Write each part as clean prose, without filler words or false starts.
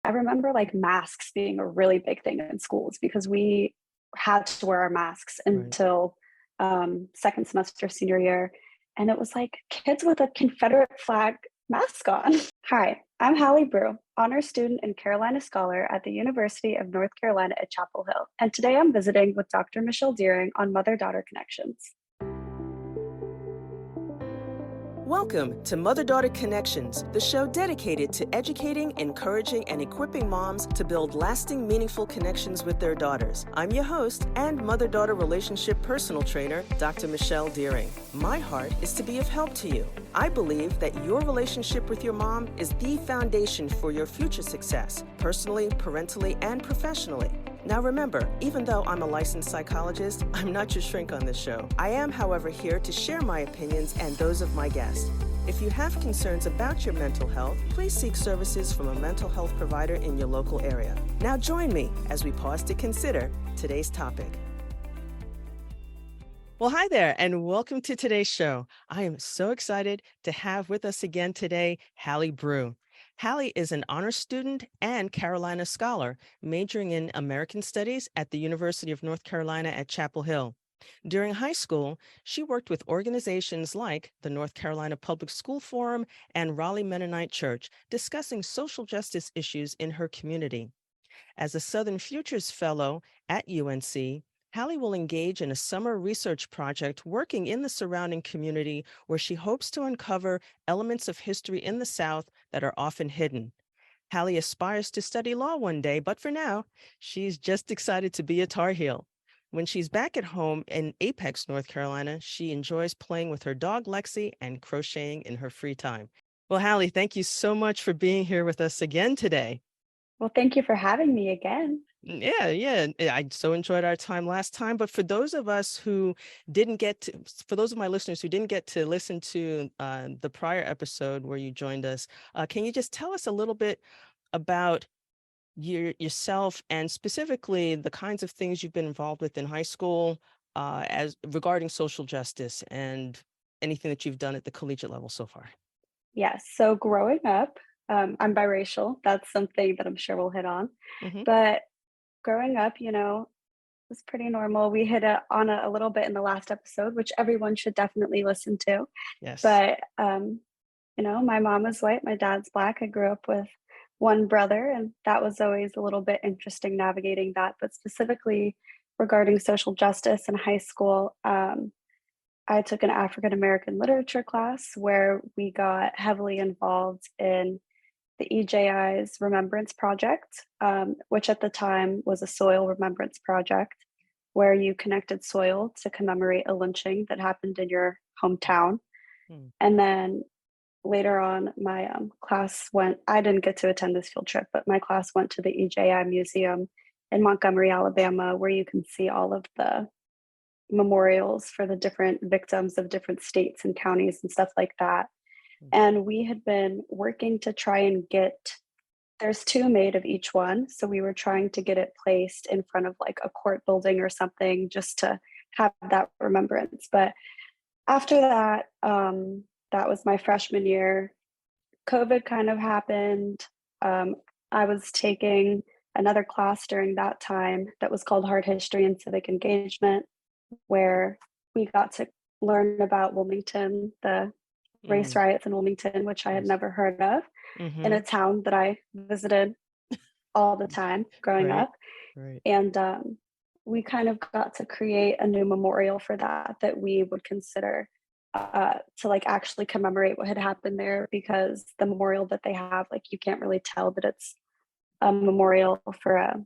I remember like masks being a really big thing in schools because we had to wear our masks Right. until second semester senior year. And it was like kids with a Confederate flag mask on. Hi, I'm Hallie Brew, honor student and Carolina Scholar at the University of North Carolina at Chapel Hill. And today I'm visiting with Dr. Michelle Deering on Mother Daughter Connections. Welcome to Mother Daughter Connections, the show dedicated to educating, encouraging, and equipping moms to build lasting, meaningful connections with their daughters. I'm your host and mother daughter relationship personal trainer, Dr. Michelle Deering. My heart is to be of help to you. I believe that your relationship with your mom is the foundation for your future success, personally, parentally, and professionally. Now remember, even though I'm a licensed psychologist, I'm not your shrink on this show. I am, however, here to share my opinions and those of my guests. If you have concerns about your mental health, please seek services from a mental health provider in your local area. Now join me as we pause to consider today's topic. Well, hi there, and welcome to today's show. I am so excited to have with us again today, Hallie Brew. Hallie is an honors student and Carolina Scholar, majoring in American Studies at the University of North Carolina at Chapel Hill. During high school, she worked with organizations like the North Carolina Public School Forum and Raleigh Mennonite Church, discussing social justice issues in her community. As a Southern Futures Fellow at UNC, Hallie will engage in a summer research project working in the surrounding community where she hopes to uncover elements of history in the South that are often hidden. Hallie aspires to study law one day, but for now, she's just excited to be a Tar Heel. When she's back at home in Apex, North Carolina, she enjoys playing with her dog Lexi and crocheting in her free time. Well, Hallie, thank you so much for being here with us again today. Well, thank you for having me again. Yeah. I so enjoyed our time last time. But for those of us who didn't get to, for those of my listeners who didn't get to listen to the prior episode where you joined us, can you just tell us a little bit about yourself and specifically the kinds of things you've been involved with in high school as regarding social justice and anything that you've done at the collegiate level so far? Yes. So growing up, I'm biracial. That's something that I'm sure we'll hit on. Hmm. But growing up, it was pretty normal. We hit on a little bit in the last episode, which everyone should definitely listen to. Yes. But my mom was white, my dad's black. I grew up with one brother, and that was always a little bit interesting navigating that. But specifically regarding social justice in high school, I took an African American literature class where we got heavily involved in the EJI's Remembrance Project, which at the time was a soil remembrance project where you connected soil to commemorate a lynching that happened in your hometown. Mm. And then later on, my class went, I didn't get to attend this field trip, but my class went to the EJI Museum in Montgomery, Alabama, where you can see all of the memorials for the different victims of different states and counties and stuff like that. Mm. And we had been working to try and there's two made of each one. So we were trying to get it placed in front of like a court building or something just to have that remembrance. But after that, that was my freshman year. COVID kind of happened. I was taking another class during that time that was called Hard History and Civic Engagement, where we got to learn about Wilmington, the race Mm. riots in Wilmington, which I had Yes. never heard of, in Mm-hmm. a town that I visited all the time growing Right. up. Right. And we kind of got to create a new memorial for that we would consider to like actually commemorate what had happened there, because the memorial that they have, like you can't really tell that it's a memorial for a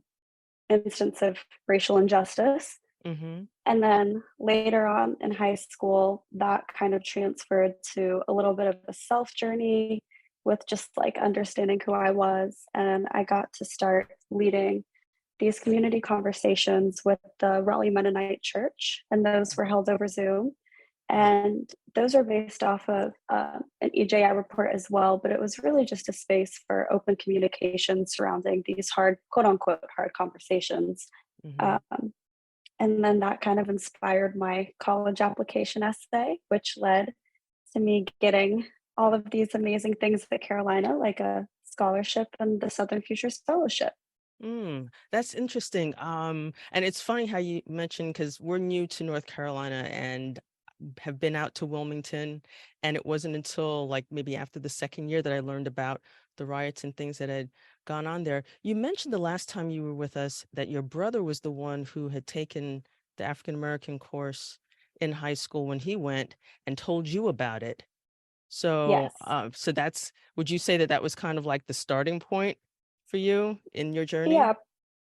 instance of racial injustice. Mm-hmm. And then later on in high school, that kind of transferred to a little bit of a self journey with just like understanding who I was. And I got to start leading these community conversations with the Raleigh Mennonite Church, and those were held over Zoom. Right. And those are based off of an EJI report as well, but it was really just a space for open communication surrounding these hard, quote unquote, hard conversations. Mm-hmm. Um, and then that kind of inspired my college application essay, which led to me getting all of these amazing things at Carolina, like a scholarship and the Southern Futures Fellowship. That's interesting. And it's funny how you mentioned because we're new to North Carolina and have been out to Wilmington, and it wasn't until like maybe after the second year that I learned about the riots and things that had gone on there. You mentioned the last time you were with us that your brother was the one who had taken the African American course in high school when he went and told you about it. So, Yes. so that's, would you say that that was kind of like the starting point for you in your journey? Yeah,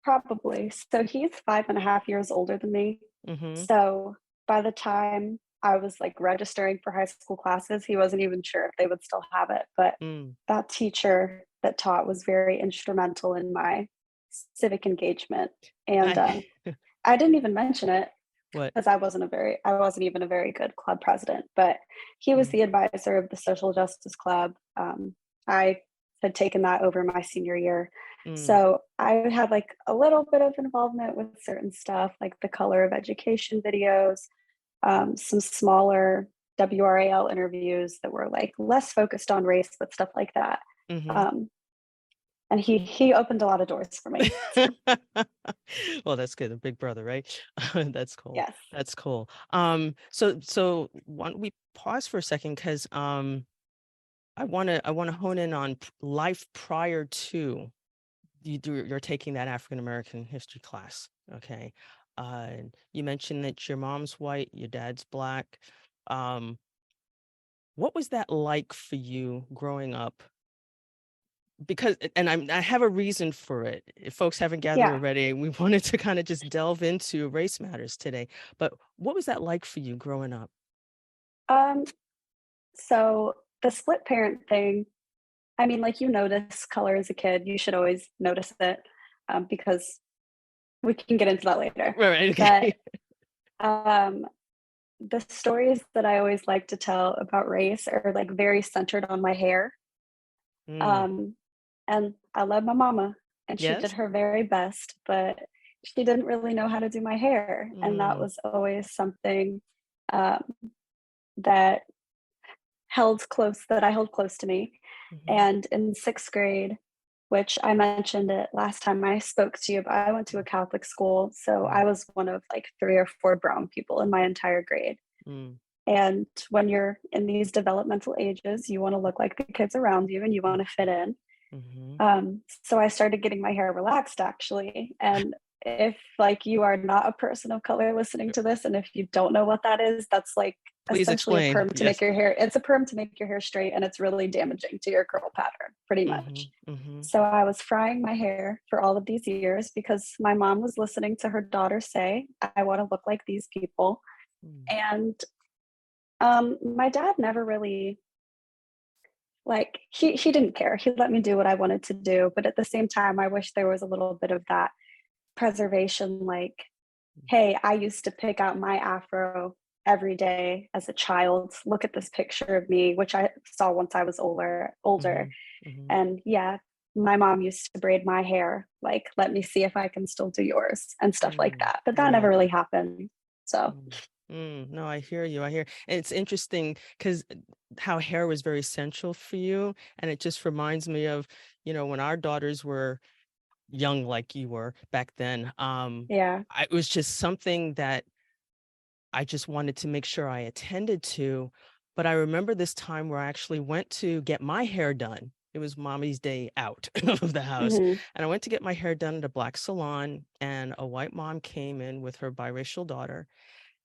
probably. So he's 5.5 years older than me. Mm-hmm. So by the time I was like registering for high school classes, he wasn't even sure if they would still have it. But Mm. that teacher that taught was very instrumental in my civic engagement. And I, I didn't even mention it what? because I wasn't even a very good club president, but he was Mm, the advisor of the Social Justice Club. I had taken that over my senior year. mm, So I had like a little bit of involvement with certain stuff, like the Color of Education videos, some smaller WRAL interviews that were like less focused on race, but stuff like that. mm-hmm. Um, and he opened a lot of doors for me. Well, that's good. A big brother, right? That's cool. Yes. That's cool. So why don't we pause for a second because I want to hone in on life prior to you're taking that African American history class. Okay. You mentioned that your mom's white, your dad's black. Um, what was that like for you growing up? Because and I have a reason for it. If folks haven't gathered Yeah. already, we wanted to kind of just delve into race matters today. But what was that like for you growing up? Um, so the split parent thing, I mean, like you notice color as a kid, you should always notice it, because we can get into that later. Right, right, But okay. um, the stories that I always like to tell about race are like very centered on my hair. Mm, Um, and I love my mama, and she did yes. her very best, but she didn't really know how to do my hair. And that Mm, was always something um, that that I held close to me. mhm, And in sixth grade, which I mentioned it last time I spoke to you, but I went to a Catholic school. So right. I was one of like 3 or 4 brown people in my entire grade. Mm, And when you're in these developmental ages, you want to look like the kids around you and you want to fit in. mhm. So I started getting my hair relaxed actually. And if like you are not a person of color listening to this, and if you don't know what that is, that's like Please essentially a explain. perm to make Yes. your hair. It's a perm to make your hair straight, and it's really damaging to your curl pattern, pretty much. Mhm, mhm, So I was frying my hair for all of these years because my mom was listening to her daughter say, "I want to look like these people," mm, and my dad never really like he didn't care. He let me do what I wanted to do, but at the same time, I wish there was a little bit of that preservation, like, hey, I used to pick out my afro every day as a child. Look at this picture of me, which I saw once I was older. mhm, mhm, And yeah, my mom used to braid my hair. Like, let me see if I can still do yours and stuff like mm, that. But that never right. really happened. So Mm, no, I hear you. I hear, and it's interesting because how hair was very central for you, and it just reminds me of, when our daughters were young, like you were back then. yeah. It was just something that I just wanted to make sure I attended to. But I remember this time where I actually went to get my hair done. It was mommy's day out of the house. Hmm. And I went to get my hair done at a black salon, and a white mom came in with her biracial daughter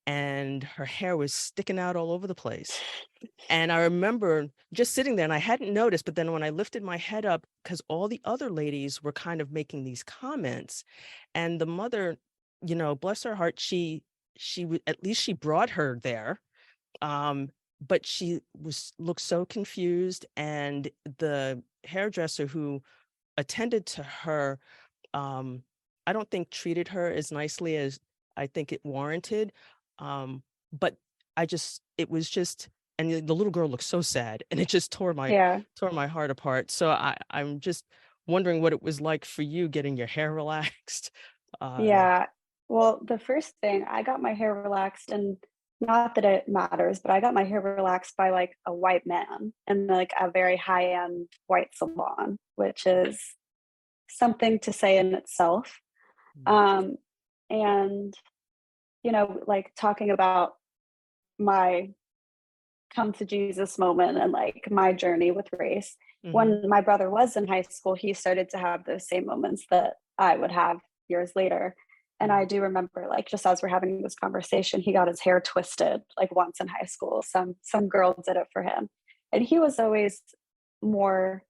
and her hair was sticking out all over the place. And I remember just sitting there and I hadn't noticed, but then when I lifted my head up, because all the other ladies were kind of making these comments, and the mother, bless her heart, at least she brought her there. Um, but she looked so confused, and the hairdresser who attended to her, um, I don't think treated her as nicely as I think it warranted. But it was just, and the little girl looked so sad, and it just Yeah. tore my heart apart. So I'm just wondering what it was like for you getting your hair relaxed. Uh, Yeah. Well, the first thing, I got my hair relaxed, and not that it matters, but I got my hair relaxed by like a white man in like a very high end white salon, which is something to say in itself. Mm, Um, and, like talking about my come to Jesus moment and like my journey with race. mhm, When my brother was in high school, he started to have those same moments that I would have years later. And I mm, do remember, like, just as we're having this conversation, he got his hair twisted like once in high school. Some girl did it for him. And he was always more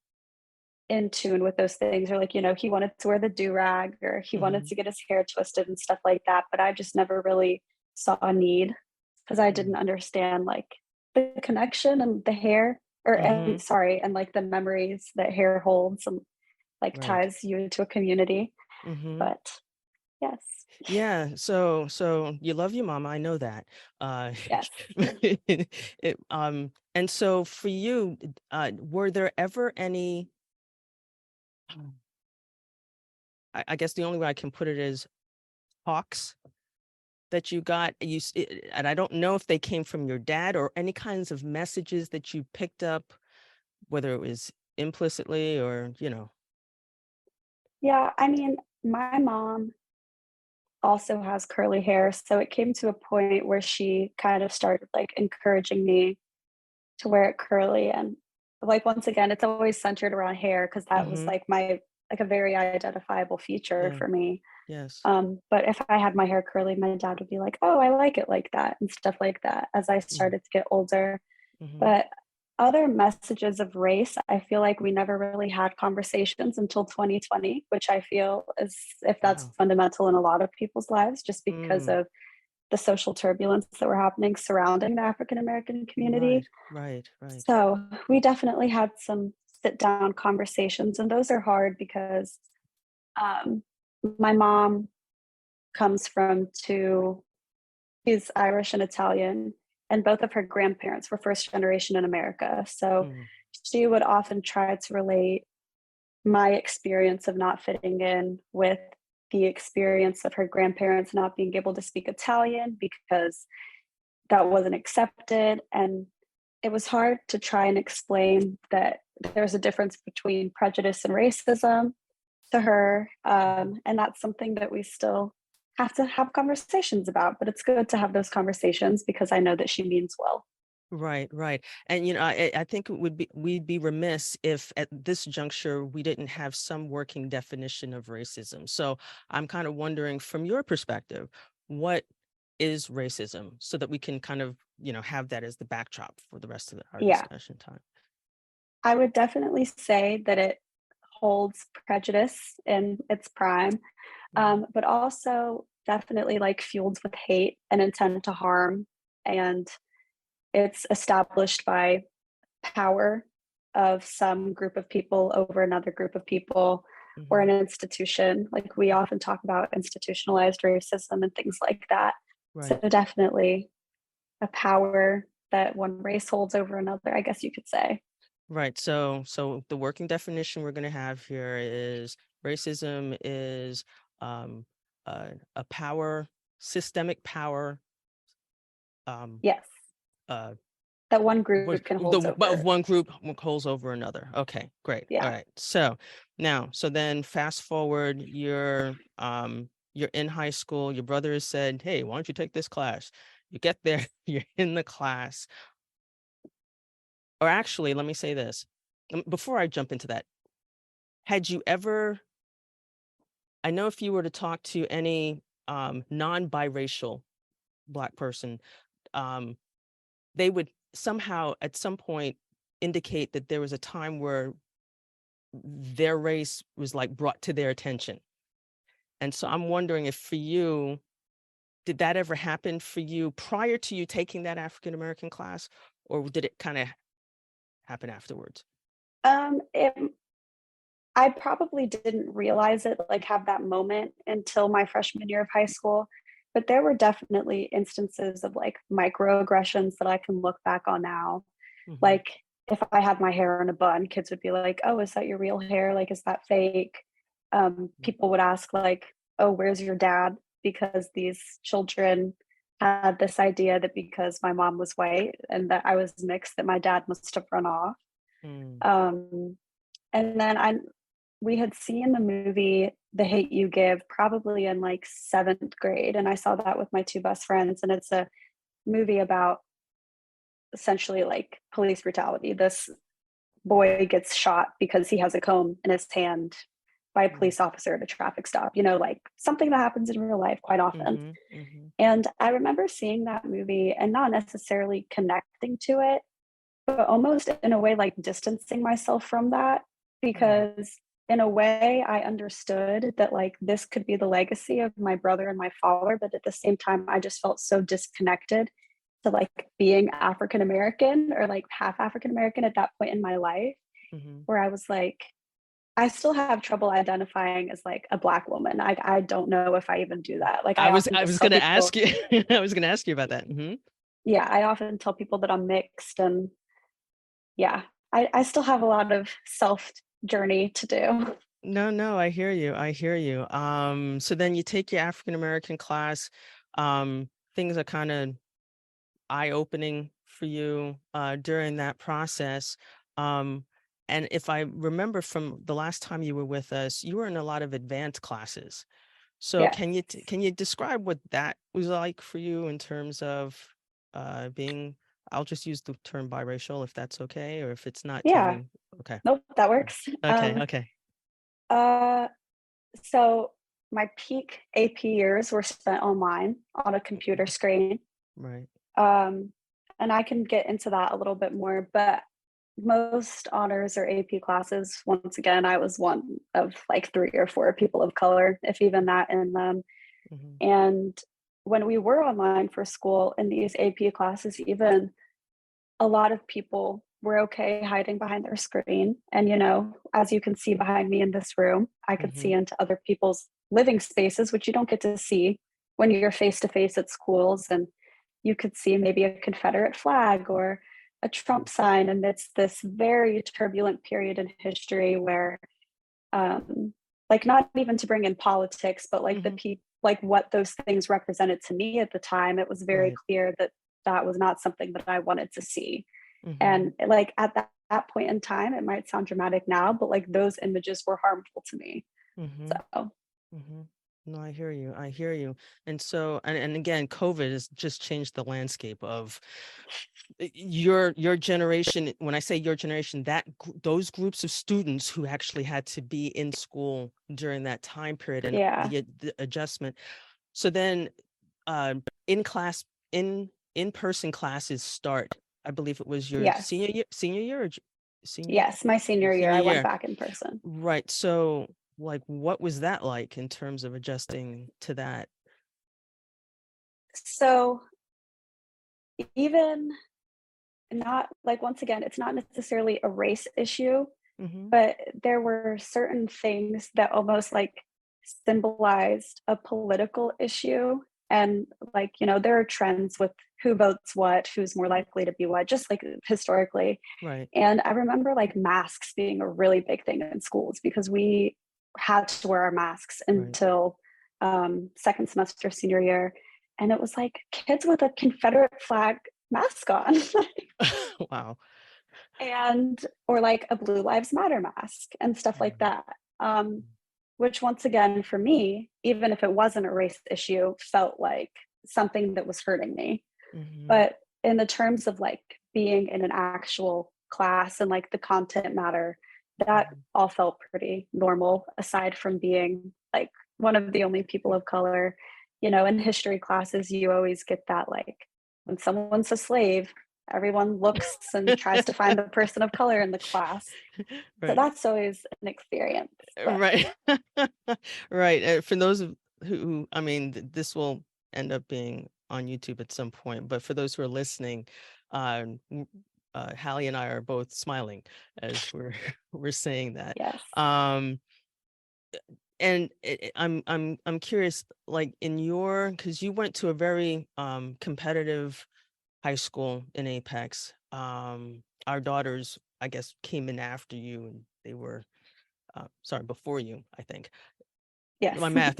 in tune with those things, or like, he wanted to wear the do-rag or he wanted mhm, to get his hair twisted and stuff like that. But I just never really saw a need because I mm, didn't understand like the connection and the hair or and mhm, sorry, and like the memories that hair holds and like right. ties you to a community. Mhm. But yes, Yeah, so you love your mama, I know that. Uh, yes. and so for you, were there ever any, I guess the only way I can put it is talks that you got, and I don't know if they came from your dad or any kinds of messages that you picked up, whether it was implicitly or, Yeah, I mean, my mom also has curly hair, so it came to a point where she kind of started like encouraging me to wear it curly. And like once again, it's always centered around hair because that was Mhm. like my like a very identifiable feature Yeah, for me. yes. But if I had my hair curly, my dad would be like, "Oh, I like it like that," and stuff like that as I Mm, started to get older. mhm. But other messages of race, I feel like we never really had conversations until 2020, which I feel is if that's Wow. fundamental in a lot of people's lives, just because Mm, of the social turbulence that were happening surrounding the African American community. right, right, right. So we definitely had some sit down conversations, and those are hard because um, my mom comes from two, she's Irish and Italian, and both of her grandparents were first generation in America. So Mm, she would often try to relate my experience of not fitting in with the experience of her grandparents not being able to speak Italian because that wasn't accepted. And it was hard to try and explain that there's a difference between prejudice and racism to her. mhm. And that's something that we still have to have conversations about. But it's good to have those conversations because I know that she means well. Right, right. And I think it would be we'd be remiss if at this juncture we didn't have some working definition of racism. So I'm kind of wondering from your perspective, what is racism so that we can kind of, have that as the backdrop for the rest of our Yeah, discussion time. I would definitely say that it holds prejudice in its prime, Mhm. but also definitely like fueled with hate and intent to harm. And it's established by power of some group of people over another group of people or an Mhm. institution. Like we often talk about institutionalized racism and things like that. So Right. definitely a power that one race holds over another, I guess you could say. Right. So the working definition we're going to have here is racism is um, a power, systemic power, um, Yes, uh, that one was group can hold the of over. one group calls over another. Okay, great. All Yeah. right. So then fast forward, you're in high school. Your brother has said, "Hey, why don't you take this class?" You get there, you're in the class. Or actually, let me say this. Before I jump into that, had you ever I know if you were to talk to any non-biracial Black person, um, they would somehow at some point indicate that there was a time where their race was like brought to their attention. And so I'm wondering if for you, did that ever happen for you prior to you taking that African American class, or did it kind of happen afterwards? It I probably didn't realize it, like, have that moment until my freshman year of high school, but there were definitely instances of, like, microaggressions that I can look back on now. Hmm. Like, if I had my hair in a bun, kids would be like, "Oh, is that your real hair? Like, is that fake?" People would ask, like, "Oh, where's your dad?" Because these children had this idea that because my mom was white and that I was mixed, that my dad must have run off. Mm, Um, and then we had seen the movie The Hate You Give probably in like seventh grade, and I saw that with my two best friends, and it's a movie about essentially like police brutality. This boy gets shot because he has a comb in his hand by a mm, police officer at a traffic stop, like something that happens in real life quite often. mhm, mhm, And I remember seeing that movie and not necessarily connecting to it, but almost in a way like distancing myself from that, mm, because in a way I understood that like this could be the legacy of my brother and my father, but at the same time I just felt so disconnected to like being African American or like half African American at that point in my life, mhm. where I was like, I still have trouble identifying as like a black woman. I don't know if I even do that. Like I I was often I just was tell gonna people, ask you. I was gonna ask you about that. Mhm. yeah, I often tell people that I'm mixed, and yeah, I still have a lot of self journey to do. No, no, I hear you. I hear you. So then you take your African American class. Things are kind of eye-opening for you during that process. Um, and if I remember from the last time you were with us, you were in a lot of advanced classes. So Yes. can you describe what that was like for you in terms of being, I'll just use the term biracial if that's okay, or if it's not, tell Yeah. me. Okay. Nope, that works. Okay. Okay. Uh, so my peak AP years were spent online on a computer screen. Right. Um, and I can get into that a little bit more, but most honors or AP classes, once again, I was one of like three or four people of color, if even that in them. Hmm. And when we were online for school in these AP classes, even a lot of people were okay hiding behind their screen. And, as you can see behind me in this room, I could see Hmm. into other people's living spaces, which you don't get to see when you're face to face at schools. And you could see maybe a Confederate flag or a Trump sign amidst this very turbulent period in history where, like, not even to bring in politics, but like the Hmm. people, like what those things represented to me at the time, it was very Right. clear that that was not something that I wanted to see. Hmm. And like at that point in time, it might sound dramatic now, but like those images were harmful to me. Hmm. So Hmm. No, I hear you. I hear you. And so, and again, COVID has just changed the landscape of your generation. When I say your generation, those groups of students who actually had to be in school during that time period and yeah, the adjustment. So then, uh, in class, in-person classes start. I believe it was your yes, senior year or senior yes. My your senior year, senior I went year. back in person. Right. So, like, what was that like in terms of adjusting to that? So even not like, once again, it's not necessarily a race issue, Hmm. but there were certain things that almost like symbolized a political issue. And like, there are trends with who votes what, who's more likely to be what, just like historically. Right. And I remember like masks being a really big thing in schools because we had to wear our masks Right. until second semester senior year. And it was like kids with a Confederate flag mask on. Wow. And or like a Blue Lives Matter mask and stuff like that. Um, which once again, for me, even if it wasn't a race issue, felt like something that was hurting me. Hmm. But in the terms of like being in an actual class and like the content matter, that Hmm. all felt pretty normal, aside from being like one of the only people of color. In history classes, you always get that like when someone's a slave, everyone looks and tries to find the person of color in the class. So Right. that's always an experience. But Right. Right. For those who, I mean, this will end up being on YouTube at some point, but for those who are listening, Hallie and I are both smiling as we're we're saying that. yes, Um, and I'm curious, like in your, because you went to a very competitive high school in Apex. Our daughters, I guess, came in after you, and they were sorry, before you, I think. yes, My math,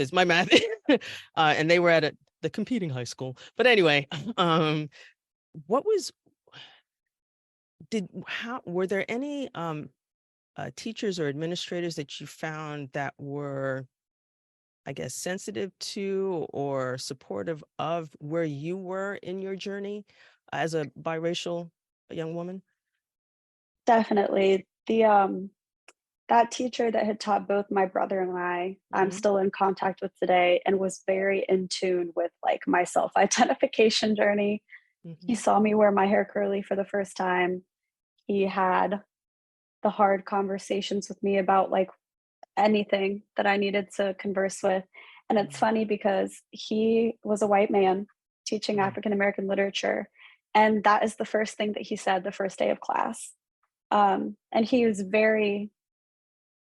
and they were at the competing high school. But anyway, um, what was did how were there any teachers or administrators that you found that were, I guess, sensitive to or supportive of where you were in your journey as a biracial young woman? Definitely. That teacher that had taught both my brother and I'm Hmm. still in contact with today and was very in tune with like my self-identification journey. He Hmm. saw me wear my hair curly for the first time. He had the hard conversations with me about like anything that I needed to converse with. And it's Mm, funny because he was a white man teaching mm, African American literature. And that is the first thing that he said the first day of class. And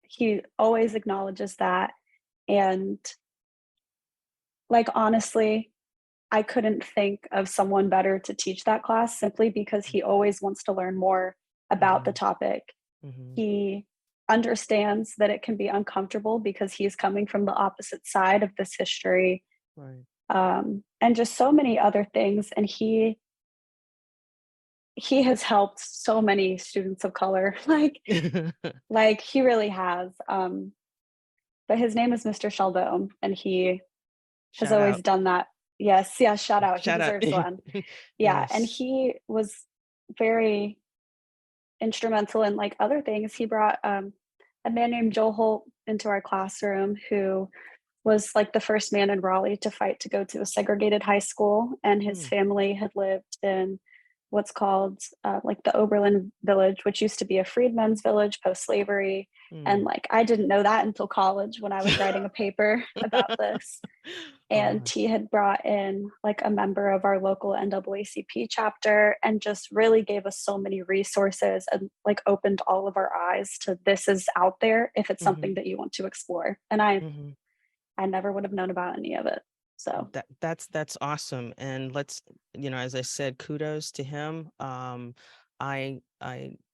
he always acknowledges that. And like, honestly, I couldn't think of someone better to teach that class simply because he always wants to learn more about the mhm, topic. mhm. He understands that it can be uncomfortable because he's coming from the opposite side of this history, Right. and just so many other things. And he has helped so many students of color, like he really has. But his name is Mr. Sheldon, and he has Shout always out. done that. Yes, yes, shout out. He Shout out. deserves one. Yeah, and Yes. he was very instrumental in like other things. He brought a man named Joel Holt into our classroom who was like the first man in Raleigh to fight to go to a segregated high school, and his Mm, family had lived in what's called like the Oberlin Village, which used to be a freedmen's village post slavery. And mm. like I didn't know that until college when I was writing a paper about this. Oh And my. he had brought in like a member of our local NAACP chapter and just really gave us so many resources and like opened all of our eyes to this is out there if it's something Mhm, that you want to explore. And I mhm. I never would have known about any of it. So, That's awesome. And let's, as I said, kudos to him. I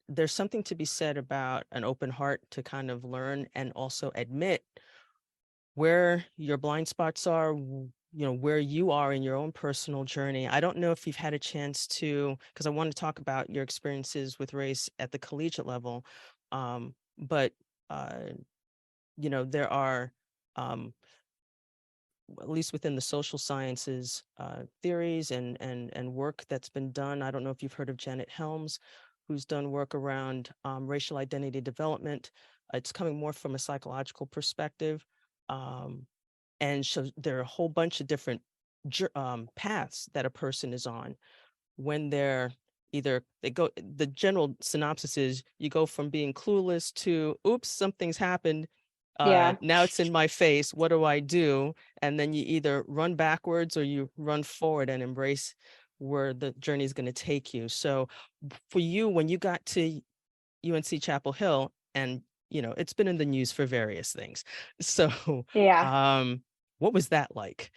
there's something to be said about an open heart to kind of learn and also admit where your blind spots are, where you are in your own personal journey. I don't know if you've had a chance to, because I want to talk about your experiences with race at the collegiate level. But uh, there are, um, at least within the social sciences, theories and work that's been done. I don't know if you've heard of Janet Helms, who's done work around racial identity development. It's coming more from a psychological perspective. Um, and so there are a whole bunch of different paths that a person is on when they're either the general synopsis is you go from being clueless to oops, something's happened, yeah. now it's in my face, what do I do? And then you either run backwards or you run forward and embrace where the journey is going to take you. So for you, when you got to UNC Chapel Hill, and it's been in the news for various things, so Yeah. um what was that like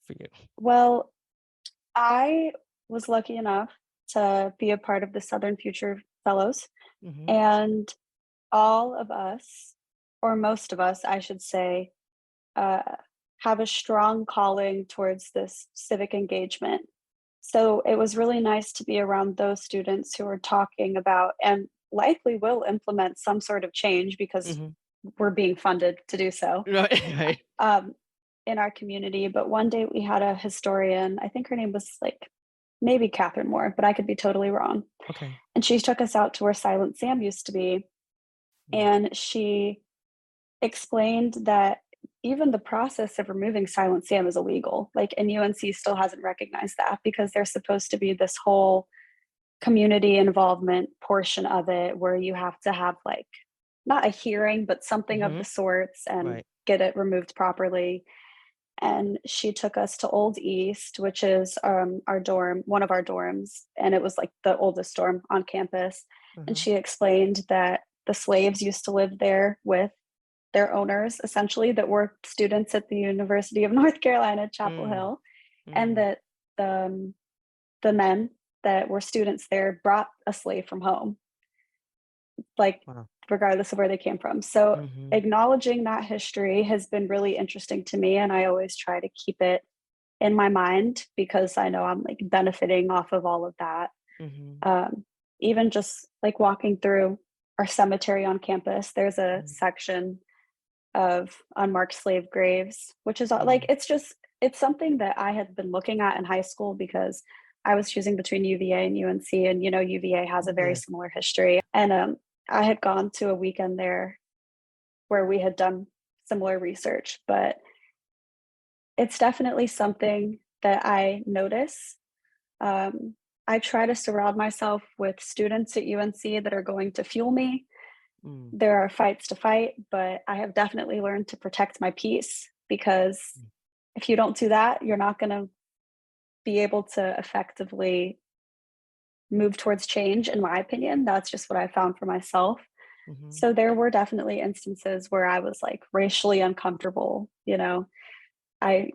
for you? Well, I was lucky enough to be a part of the Southern Future Fellows, Hmm. and all of us, or most of us, I should say, uh, have a strong calling towards this civic engagement. So it was really nice to be around those students who are talking about and likely will implement some sort of change because Hmm. we're being funded to do so Right. Right. um, in our community. But one day we had a historian, I think her name was like maybe Catherine Moore, but I could be totally wrong. Okay. And she took us out to where Silent Sam used to be. Mm. And she explained that even the process of removing Silent Sam is illegal. Like, and UNC still hasn't recognized that because there's supposed to be this whole community involvement portion of it where you have to have like not a hearing, but something of Hmm. the sorts and Right. get it removed properly. And she took us to Old East, which is our dorm, one of our dorms, and it was like the oldest dorm on campus. And Uh-huh. she explained that the slaves used to live there with their owners, essentially, that were students at the University of North Carolina, Chapel Mm, Hill, and mm. that the men that were students there brought a slave from home, like Wow. regardless of where they came from. So Hmm. acknowledging that history has been really interesting to me, and I always try to keep it in my mind because I know I'm like benefiting off of all of that. Mhm. Um, Even just like walking through our cemetery on campus, there's a Mm, section of unmarked slave graves, which is like mm. it's something that I had been looking at in high school because I was choosing between UVA and UNC, and UVA has a very Yeah. similar history. And I had gone to a weekend there where we had done similar research, but it's definitely something that I notice. Um, I try to surround myself with students at UNC that are going to fuel me. Mm, There are fights to fight, but I have definitely learned to protect my peace because mm, if you don't do that, you're not going to be able to effectively move towards change, in my opinion. That's just what I found for myself. mhm. So there were definitely instances where I was like racially uncomfortable. I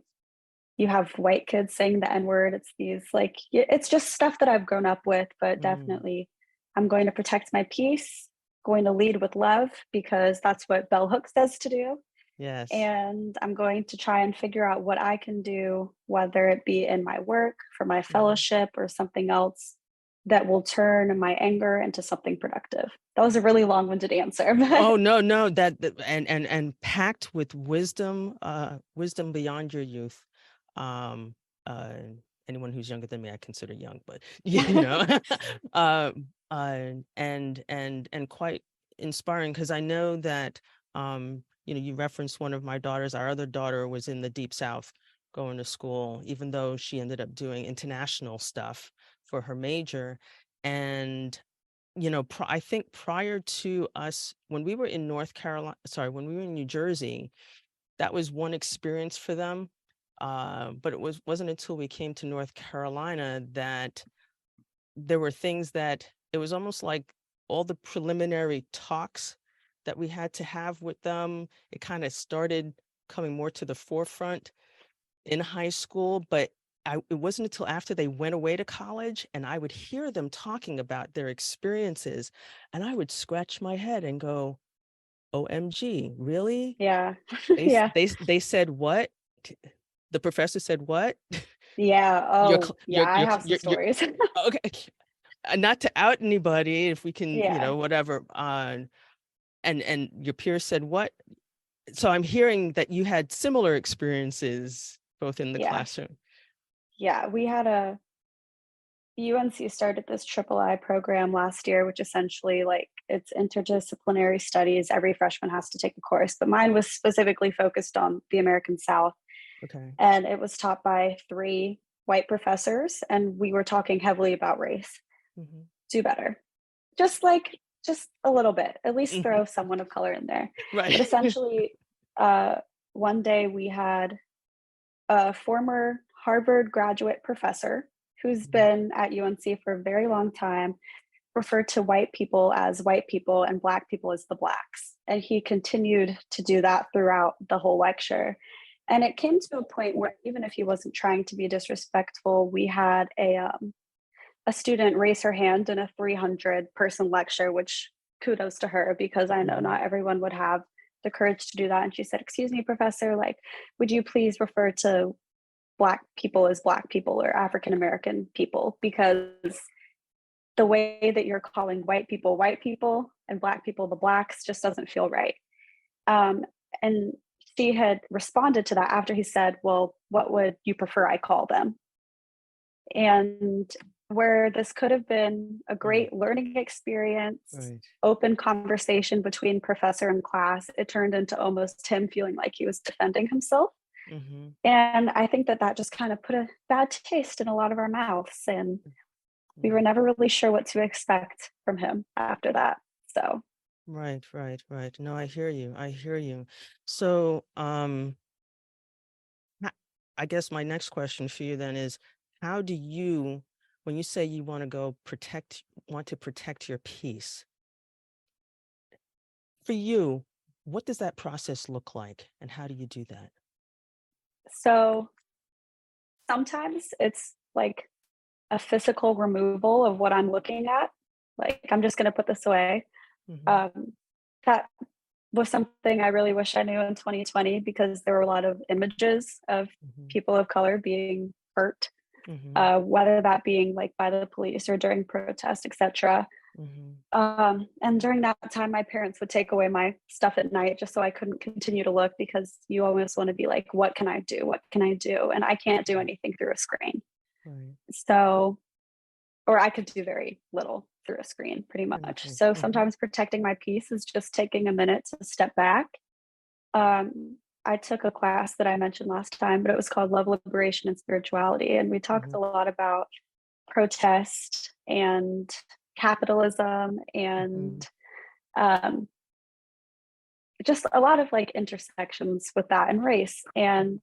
you have white kids saying the N word. It's these like it's just stuff that I've grown up with, but Mm, definitely I'm going to protect my peace, going to lead with love because that's what Bell Hooks says to do. yes. And I'm going to try and figure out what I can do, whether it be in my work, for my Mhm. fellowship, or something else that will turn my anger into something productive. That was a really long winded answer, but Oh, no, no, and packed with wisdom, wisdom beyond your youth. Um, uh, Anyone who's younger than me, I consider young, but uh, and quite inspiring because I know that you referenced one of my daughters. Our other daughter was in the Deep South going to school, even though she ended up doing international stuff for her major. And I think prior to us, when we were in when we were in New Jersey, that was one experience for them. But wasn't until we came to North Carolina that there were things that it was almost like all the preliminary talks that we had to have with them. It kind of started coming more to the forefront in high school, but it wasn't until after they went away to college and I would hear them talking about their experiences and I would scratch my head and go, OMG, really? yeah. Yeah. They said what? The professor said what? Yeah. Your Oh, yeah. I have some your stories. okay. Not to out anybody, if we can, Yeah. whatever. And your peers said what? So I'm hearing that you had similar experiences both in the Yeah. classroom. Yeah. We had a UNC started this triple I program last year, which essentially like it's interdisciplinary studies. Every freshman has to take a course, but mine was specifically focused on the American South. Okay. And it was taught by three white professors. And we were talking heavily about race. Mhm. Do better. Just a little bit, at least Mhm. throw someone of color in there. But Right. essentially, uh, one day we had a former Harvard graduate professor who's Mhm. been at UNC for a very long time refer to white people as white people and black people as the blacks. And he continued to do that throughout the whole lecture. And it came to a point where even if he wasn't trying to be disrespectful, we had a student raise her hand in a 300-person lecture, which kudos to her because I know Mhm. not everyone would have the courage to do that. And she said, "Excuse me, professor, like, would you please refer to black people as black people or African American people? Because the way that you're calling white people and black people the blacks just doesn't feel right." Um, and she had responded to that after he said, "Well, what would you prefer I call them?" And where this could have been a Mm. great learning experience, Right. open conversation between professor and class, it turned into almost him feeling like he was defending himself. Mhm. And I think that that just kind of put a bad taste in a lot of our mouths. And we were Mm. never really sure what to expect from him after that. So, Right, right, right. No, I hear you. I hear you. So, ho- I guess my next question for you then is, how do you, when you say you want to protect your peace, for you, what does that process look like, and how do you do that? so sometimes it's like a physical removal of what I'm looking at. Like, I'm just going to put this away. Mhm. Um, that was something I really wish I knew in 2020 because there were a lot of images of Mhm. people of color being hurt, Mhm. whether that being like by the police or during protests, etc. Mhm. And during that time, my parents would take away my stuff at night just so I couldn't continue to look because you always want to be like, what can I do? What can I do? And I can't do Mhm. anything through a screen. Right. So, or I could do very little through a screen pretty much. Okay. So Mhm. sometimes protecting my peace is just taking a minute to step back. I took a class that I mentioned last time, but it was called Love, Liberation, and Spirituality. And we talked a Mhm. lot about protest and capitalism and Mhm. um, just a lot of like intersections with that and race. And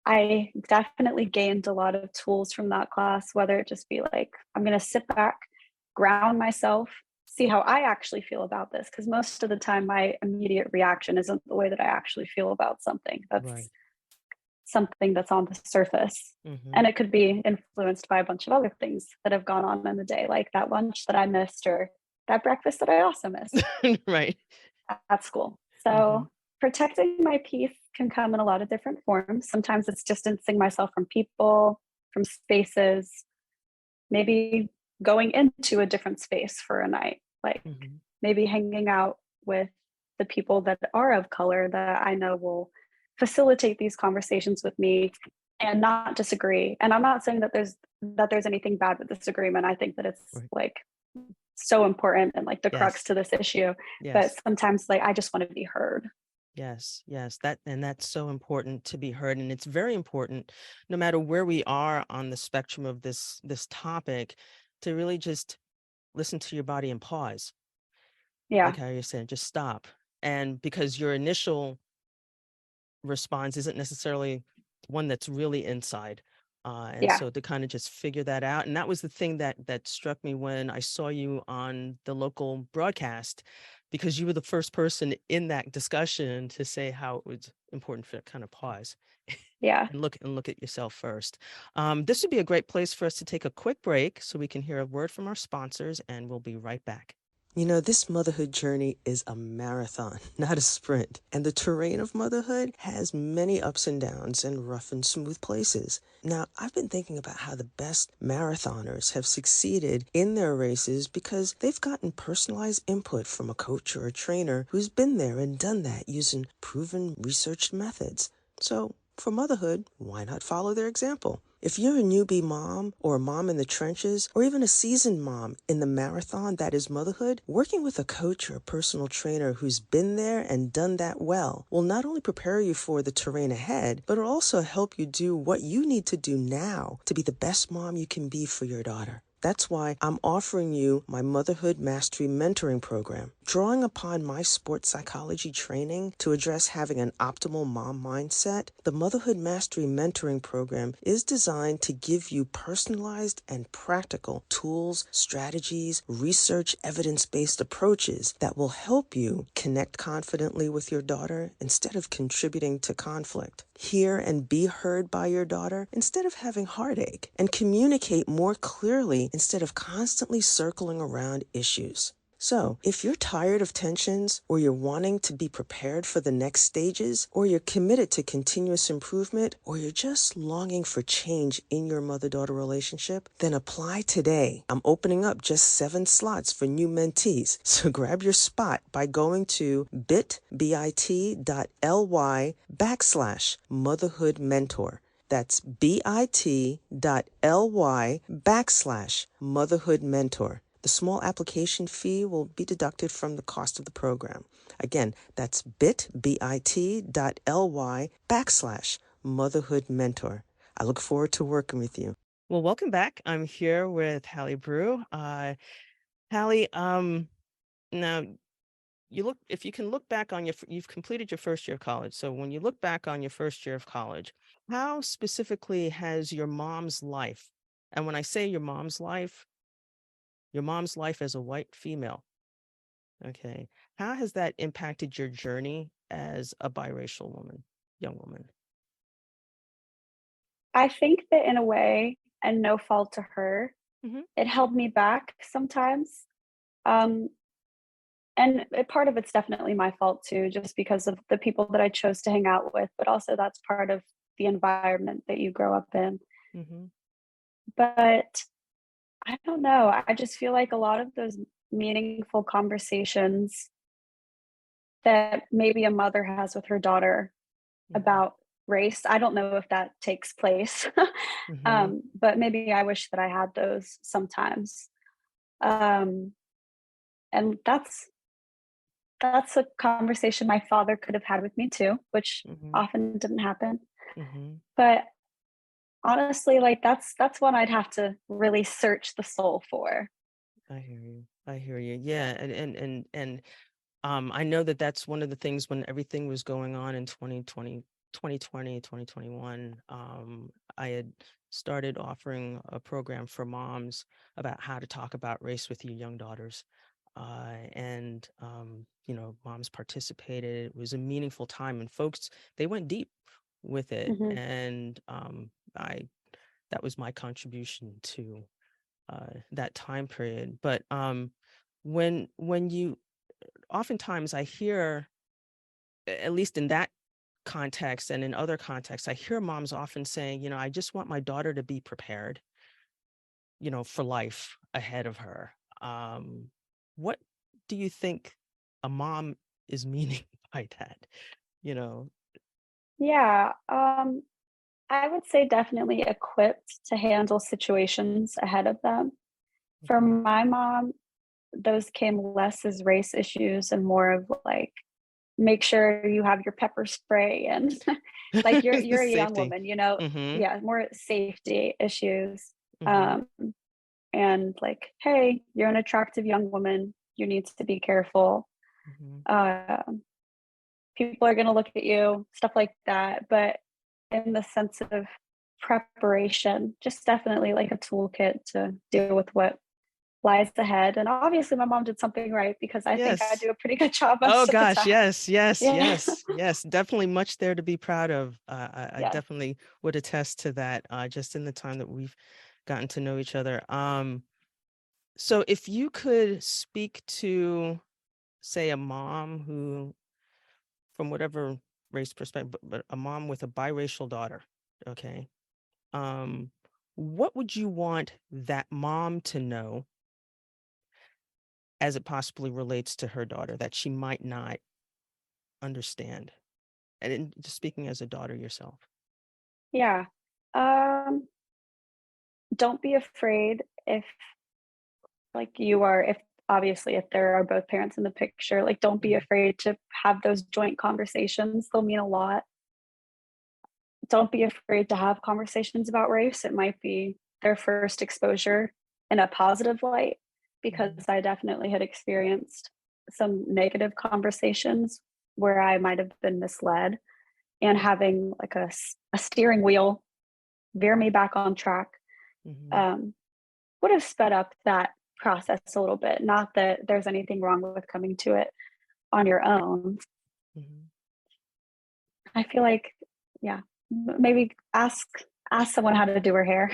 I definitely gained a lot of tools from that class, whether it just be like, I'm going to sit back, ground myself, see how I actually feel about this. Because most of the time, my immediate reaction isn't the way that I actually feel about something. That's Right. something that's on the surface. And Mhm. it could be influenced by a bunch of other things that have gone on in the day, like that lunch that I missed or that breakfast that I also missed Right. at school. So Mhm. protecting my peace can come in a lot of different forms. Sometimes it's distancing myself from people, from spaces, maybe going into a different space for a night, like Mhm. maybe hanging out with the people that are of color that I know will facilitate these conversations with me and not disagree. And I'm not saying that there's anything bad with disagreement. I think that it's Right. like so important and like the crux Yes. to this issue. But Yes. sometimes like I just want to be heard. Yes, yes, that's so important to be heard, and it's very important, no matter where we are on the spectrum of this topic, to really just listen to your body and pause, like Yeah. how you said, just stop, and because your initial response isn't necessarily one that's really inside. And Yeah. so to kind of just figure that out. And that was the thing that struck me when I saw you on the local broadcast, because you were the first person in that discussion to say how it was important for kind of pause Yeah. and look at yourself first. This would be a great place for us to take a quick break so we can hear a word from our sponsors, and we'll be right back. You know, this motherhood journey is a marathon, not a sprint. And the terrain of motherhood has many ups and downs and rough and smooth places. Now, I've been thinking about how the best marathoners have succeeded in their races because they've gotten personalized input from a coach or a trainer who's been there and done that using proven researched methods. So, for motherhood, why not follow their example? If you're a newbie mom or a mom in the trenches or even a seasoned mom in the marathon that is motherhood, working with a coach or a personal trainer who's been there and done that well will not only prepare you for the terrain ahead, but it'll also help you do what you need to do now to be the best mom you can be for your daughter. That's why I'm offering you my Motherhood Mastery Mentoring Program. Drawing upon my sports psychology training to address having an optimal mom mindset, the Motherhood Mastery Mentoring Program is designed to give you personalized and practical tools, strategies, research, evidence-based approaches that will help you connect confidently with your daughter instead of contributing to conflict. Hear and be heard by your daughter instead of having heartache, and communicate more clearly instead of constantly circling around issues. So, if you're tired of tensions, or you're wanting to be prepared for the next stages, or you're committed to continuous improvement, or you're just longing for change in your mother-daughter relationship, then apply today. I'm opening up just 7 slots for new mentees. So grab your spot by going to bit.ly/motherhood mentor. That's bit.ly/motherhood mentor. The small application fee will be deducted from the cost of the program. Again, that's bit.ly/motherhood mentor. I look forward to working with you. Well, welcome back. I'm here with Hallie Brew. Hallie, now you look if you can look back on you've completed your first year of college. So when you look back on your first year of college, how specifically has your mom's life, and when I say your mom's life as a white female, okay, how has that impacted your journey as a biracial woman, young woman? I think that in a way, and no fault to her, Mhm. it held me back sometimes. Um, Part of it's definitely my fault too, just because of the people that I chose to hang out with, but also that's part of the environment that you grow up in. Mhm. But I don't know, I just feel like a lot of those meaningful conversations that maybe a mother has with her daughter Mhm. about race, I don't know if that takes place. Mhm. But maybe I wish that I had those sometimes. Um, and that's a conversation my father could have had with me too, which Mhm. often didn't happen. Mhm. But honestly, like, that's one I'd have to really search the soul for. I hear you. I hear you. Yeah, and I know that that's one of the things when everything was going on in 2021. I had started offering a program for moms about how to talk about race with your young daughters. Moms participated. It was a meaningful time, and folks, they went deep with it. Mhm, And I that was my contribution to that time period. But when you oftentimes I hear, at least in that context and in other contexts, I hear moms often saying, I just want my daughter to be prepared, for life ahead of her. What do you think a mom is meaning by that? You know? yeah, I would say definitely equipped to handle situations ahead of them. For Mhm. my mom, those came less as race issues and more of, like, make sure you have your pepper spray and like, The you're a young safety. woman, Mm-hmm. yeah, more safety issues, Mm-hmm. um, and like, "Hey, you're an attractive young woman, you need to be careful, Mm-hmm. um, people are gonna look at you," stuff like that, but in the sense of preparation, just definitely like a toolkit to deal with what lies ahead, and obviously my mom did something right because I think I Yes. do a pretty good job Oh most of the gosh, time. yes, yes, Yeah. yes, yes. Definitely much there to be proud of. I Yes. definitely would attest to that, just in the time that we've gotten to know each other. So if you could speak to, say, a mom who, from whatever race perspective, but a mom with a biracial daughter, okay, um, what would you want that mom to know as it possibly relates to her daughter that she might not understand? And just speaking as a daughter yourself. Yeah. Um, don't be afraid if if obviously if there are both parents in the picture, like don't be Mhm. afraid to have those joint conversations. They'll mean a lot. Don't be afraid to have conversations about race. It might be their first exposure in a positive light because Mhm. I definitely had experienced some negative conversations where I might have been misled and having like a steering wheel veer me back on track Mhm. um, would have sped up that process a little bit. Not that there's anything wrong with coming to it on your own. Mhm. I feel like, yeah, maybe ask someone how to do her hair.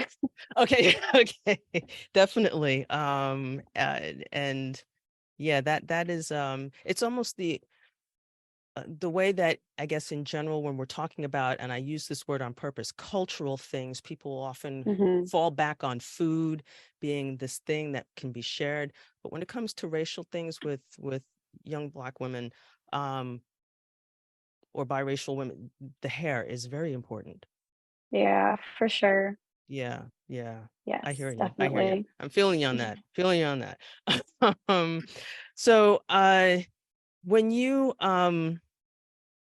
Okay, okay, definitely. And yeah, that is it's almost the way that I guess in general when we're talking about, and I use this word on purpose, cultural things, people often Hmm. fall back on food being this thing that can be shared. But when it comes to racial things with young Black women, um, or biracial women, the hair is very important. Yeah, for sure. Yeah, yeah. I hear Yes, you. I hear you. definitely. I'm feeling you on that. Feeling you on that. Um, so when you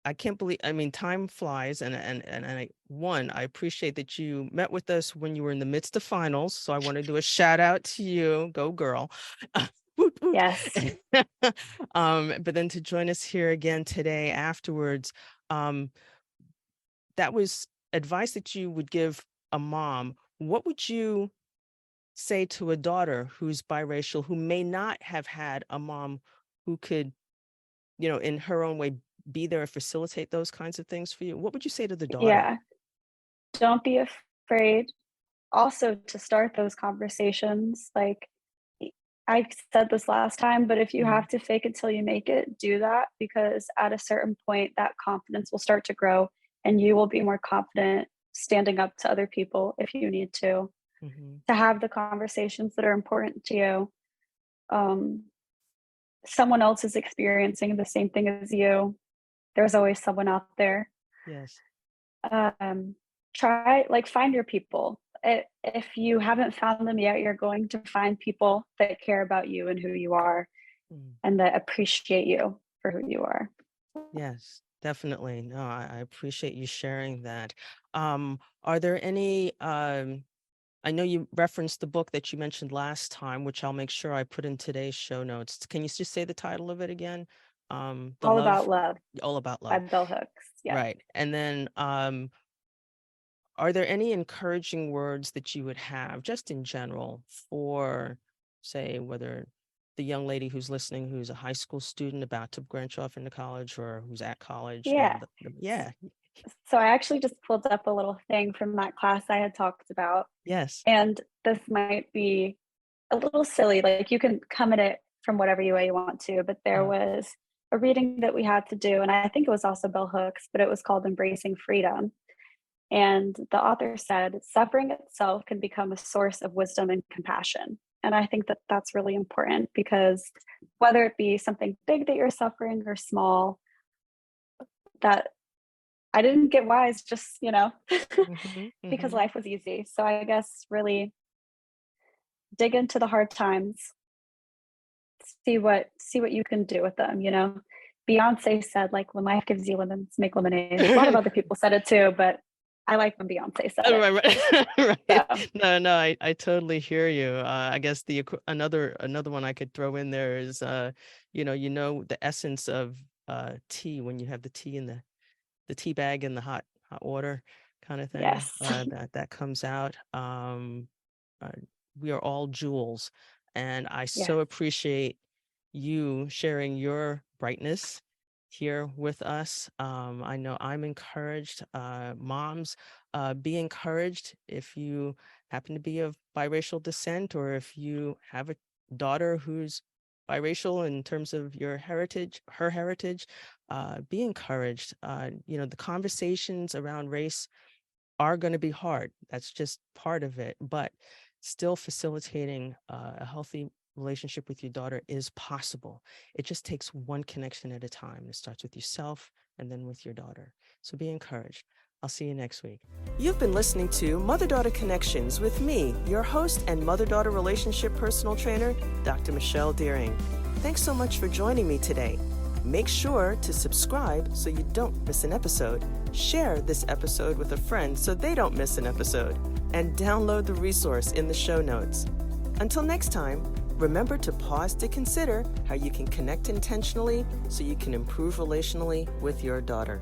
I can't believe, I mean, time flies, I appreciate that you met with us when you were in the midst of finals. So I want to do a shout out to you. Go girl. Woot, woot. Yes. But then to join us here again today afterwards, um, that was advice that you would give a mom. What would you say to a daughter who's biracial, who may not have had a mom who could, in her own way, be there and facilitate those kinds of things for you? What would you say to the daughter? Yeah. Don't be afraid also to start those conversations. Like, I said this last time, but if you Mhm. have to fake it till you make it, do that because at a certain point, that confidence will start to grow and you will be more confident standing up to other people if you need Mhm. to have the conversations that are important to you. Um, Someone else is experiencing the same thing as you. There's always someone out there. Yes. Um, Try like find your people. If you haven't found them yet, you're going to find people that care about you and who you are Mm. and that appreciate you for who you are. Yes, definitely. No, I appreciate you sharing that. Are there any, I know you referenced the book that you mentioned last time, which I'll make sure I put in today's show notes. Can you just say the title of it again? The All About Love, Love All About by Love. Bell Hooks. Yes. Right. And then, are there any encouraging words that you would have just in general for, say, whether the young lady who's listening, who's a high school student about to branch off into college or who's at college Yeah. and yeah, So I actually just pulled up a little thing from that class I had talked about, yes. and this might be a little silly, like, you can come at it from whatever way you want to, but there Uh, was a reading that we had to do, and I think it was also Bell Hooks, but it was called Embracing Freedom, and the author said, "Suffering itself can become a source of wisdom and compassion." And I think that that's really important because whether it be something big that you're suffering or small, that I didn't get wise just, mhm, because mhm. life was easy. So I guess really dig into the hard times, see what you can do with them. Beyonce said, like, when life gives you lemons, make lemonade. A lot of other people said it too, but I like when Beyonce said it. Right, right, So right. No, no, I totally hear you. I guess another one I could throw in there is, the essence of tea when you have the tea in the tea bag in the hot water kind of thing. yes. That comes out. Uh, we are all jewels, and I Yes. so appreciate you sharing your brightness here with us. I know I'm encouraged. Moms, be encouraged if you happen to be of biracial descent, or if you have a daughter who's biracial in terms of her heritage. Be encouraged. The conversations around race are going to be hard. That's just part of it. But still facilitating a healthy relationship with your daughter is possible. It just takes one connection at a time. It starts with yourself and then with your daughter. So be encouraged. I'll see you next week. You've been listening to Mother Daughter Connections with me, your host and mother daughter relationship personal trainer, Dr. Michelle Deering. Thanks so much for joining me today. Make sure to subscribe so you don't miss an episode. Share this episode with a friend so they don't miss an episode. And download the resource in the show notes. Until next time, remember to pause to consider how you can connect intentionally so you can improve relationally with your daughter.